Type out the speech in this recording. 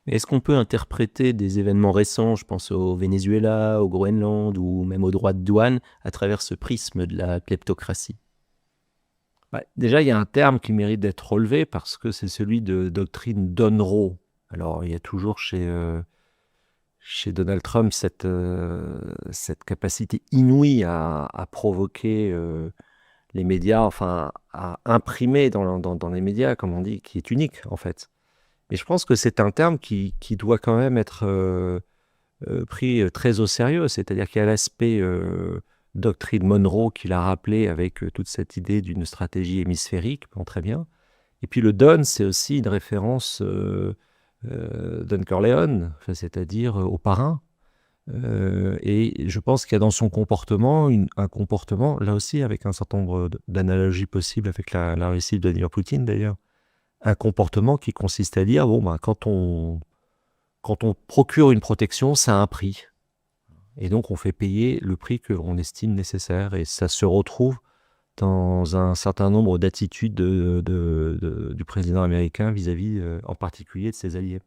Est-ce qu'on peut interpréter des événements récents, je pense au Venezuela, au Groenland ou même aux droits de douane, à travers ce prisme de la kleptocratie? Bah, déjà, il y a un terme qui mérite d'être relevé parce que c'est celui de doctrine Donroe. Alors, il y a toujours chez Donald Trump cette capacité inouïe à provoquer les médias, enfin, à imprimer dans les médias, comme on dit, qui est unique, en fait. Mais je pense que c'est un terme qui doit quand même être pris très au sérieux. C'est-à-dire qu'il y a l'aspect doctrine Monroe qu'il a rappelé avec toute cette idée d'une stratégie hémisphérique, bon, très bien. Et puis le Don, c'est aussi une référence Don Corleone, enfin, c'est-à-dire au parrain. Et je pense qu'il y a dans son comportement un comportement, là aussi avec un certain nombre d'analogies possibles avec la Russie de Vladimir Poutine d'ailleurs, un comportement qui consiste à dire, bon, ben, quand on procure une protection, ça a un prix. Et donc on fait payer le prix que l'on estime nécessaire. Et ça se retrouve dans un certain nombre d'attitudes du président américain vis-à-vis en particulier de ses alliés.